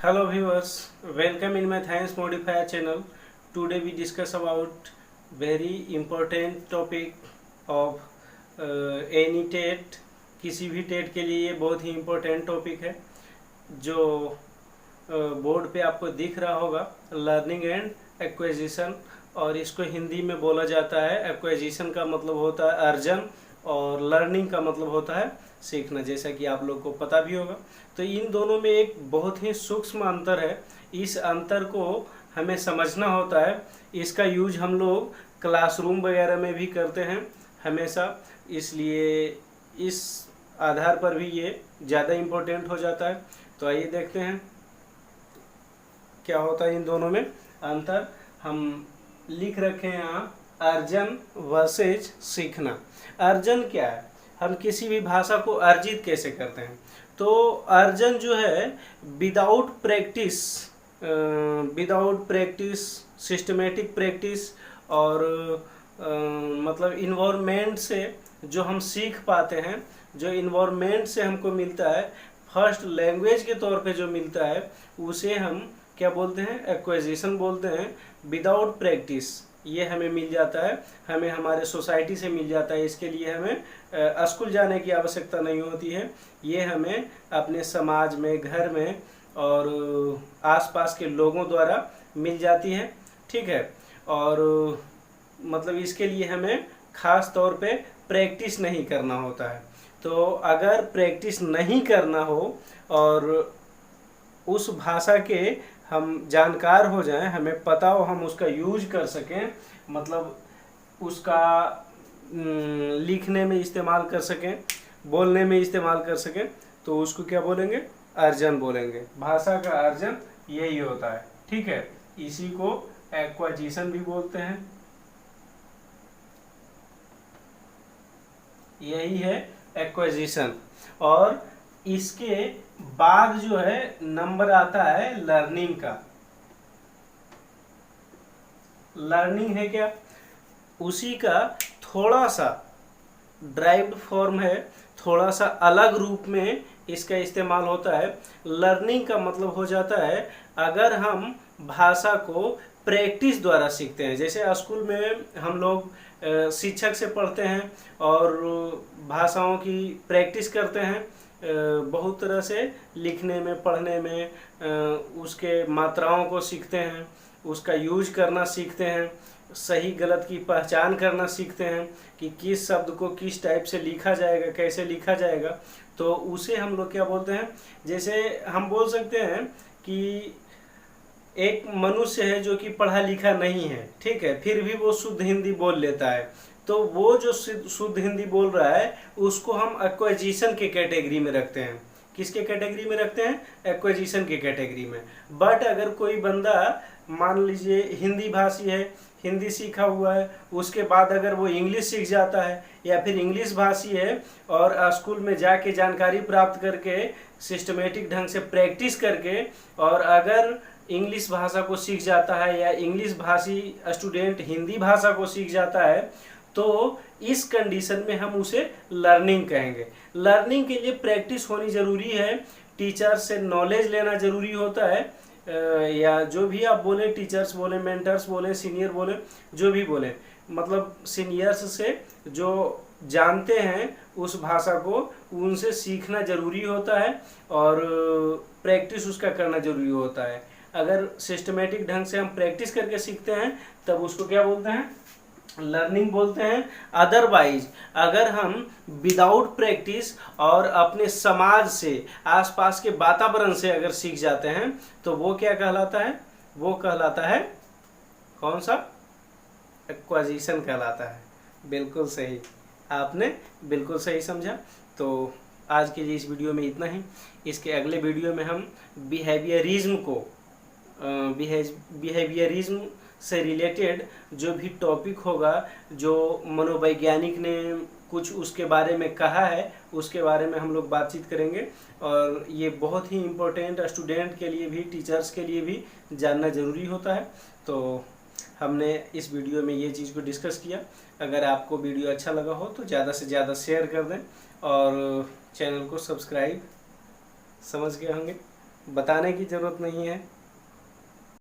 Hello viewers, welcome in my science modifier channel. Today we discuss about very important topic of any TET. किसी भी TET के लिए ये बहुत ही important topic है जो बोर्ड पे आपको दिख रहा होगा, लर्निंग एंड एक्विजिशन। और इसको हिंदी में बोला जाता है, एक्विजिशन का मतलब होता है अर्जन और लर्निंग का मतलब होता है सीखना, जैसा कि आप लोग को पता भी होगा। तो इन दोनों में एक बहुत ही सूक्ष्म अंतर है। इस अंतर को हमें समझना होता है। इसका यूज हम लोग क्लासरूम वगैरह में भी करते हैं हमेशा, इसलिए इस आधार पर भी ये ज़्यादा इम्पोर्टेंट हो जाता है। तो आइए देखते हैं क्या होता है इन दोनों में अंतर। हम लिख रखे हैं यहाँ अर्जन वर्सेज सीखना। अर्जन क्या है? हम किसी भी भाषा को अर्जित कैसे करते हैं? तो अर्जन जो है विदाउट प्रैक्टिस सिस्टमेटिक प्रैक्टिस और मतलब इन्वायरमेंट से जो हम सीख पाते हैं, जो इन्वायरमेंट से हमको मिलता है, फर्स्ट लैंग्वेज के तौर पे जो मिलता है, उसे हम क्या बोलते हैं? एक्विजिशन बोलते हैं। विदाउट प्रैक्टिस ये हमें मिल जाता है, हमें हमारे सोसाइटी से मिल जाता है। इसके लिए हमें स्कूल जाने की आवश्यकता नहीं होती है। ये हमें अपने समाज में, घर में और आसपास के लोगों द्वारा मिल जाती है। ठीक है। और मतलब इसके लिए हमें खास तौर पे प्रैक्टिस नहीं करना होता है। तो अगर प्रैक्टिस नहीं करना हो और उस भाषा के हम जानकार हो जाएं, हमें पता हो, हम उसका यूज कर सकें, मतलब उसका लिखने में इस्तेमाल कर सकें, बोलने में इस्तेमाल कर सकें, तो उसको क्या बोलेंगे? अर्जन बोलेंगे। भाषा का अर्जन यही होता है। ठीक है। इसी को एक्वाजिशन भी बोलते हैं। यही है एक्विजिशन। और इसके बाद जो है नंबर आता है लर्निंग का। लर्निंग है क्या? उसी का थोड़ा सा ड्राइव्ड फॉर्म है, थोड़ा सा अलग रूप में इसका इस्तेमाल होता है। लर्निंग का मतलब हो जाता है अगर हम भाषा को प्रैक्टिस द्वारा सीखते हैं। जैसे स्कूल में हम लोग शिक्षक से पढ़ते हैं और भाषाओं की प्रैक्टिस करते हैं, बहुत तरह से लिखने में, पढ़ने में, उसके मात्राओं को सीखते हैं, उसका यूज करना सीखते हैं, सही गलत की पहचान करना सीखते हैं कि किस शब्द को किस टाइप से लिखा जाएगा, कैसे लिखा जाएगा। तो उसे हम लोग क्या बोलते हैं? जैसे हम बोल सकते हैं कि एक मनुष्य है जो कि पढ़ा लिखा नहीं है, ठीक है, फिर भी वो शुद्ध हिंदी बोल लेता है। तो वो जो शुद्ध हिंदी बोल रहा है उसको हम एक्विजिशन के कैटेगरी में रखते हैं। किसके कैटेगरी में रखते हैं? एक्विजिशन के कैटेगरी में। बट अगर कोई बंदा मान लीजिए हिंदी भाषी है, हिंदी सीखा हुआ है, उसके बाद अगर वो इंग्लिश सीख जाता है, या फिर इंग्लिश भाषी है और स्कूल में जाके जानकारी प्राप्त करके सिस्टमेटिक ढंग से प्रैक्टिस करके और अगर इंग्लिश भाषा को सीख जाता है, या इंग्लिश भाषी स्टूडेंट हिंदी भाषा को सीख जाता है, तो इस कंडीशन में हम उसे लर्निंग कहेंगे। लर्निंग के लिए प्रैक्टिस होनी जरूरी है, टीचर से नॉलेज लेना जरूरी होता है, या जो भी आप बोले, टीचर्स बोले, मेंटर्स बोले, सीनियर बोले, जो भी बोले, मतलब सीनियर्स से जो जानते हैं उस भाषा को, उनसे सीखना जरूरी होता है और प्रैक्टिस उसका करना जरूरी होता है। अगर सिस्टमेटिक ढंग से हम प्रैक्टिस करके सीखते हैं तब उसको क्या बोलते हैं? लर्निंग बोलते हैं। अदरवाइज अगर हम विदाउट प्रैक्टिस और अपने समाज से, आसपास के वातावरण से अगर सीख जाते हैं तो वो क्या कहलाता है? वो कहलाता है कौन सा? एक्विजिशन कहलाता है। बिल्कुल सही, आपने बिल्कुल सही समझा। तो आज के लिए इस वीडियो में इतना ही। इसके अगले वीडियो में हम बिहेवियरिज्म से रिलेटेड जो भी टॉपिक होगा, जो मनोवैज्ञानिक ने कुछ उसके बारे में कहा है, उसके बारे में हम लोग बातचीत करेंगे। और ये बहुत ही इम्पोर्टेंट स्टूडेंट के लिए भी, टीचर्स के लिए भी जानना ज़रूरी होता है। तो हमने इस वीडियो में ये चीज़ को डिस्कस किया। अगर आपको वीडियो अच्छा लगा हो तो ज़्यादा से ज़्यादा शेयर कर दें और चैनल को सब्सक्राइब, समझ गए होंगे, बताने की ज़रूरत नहीं है।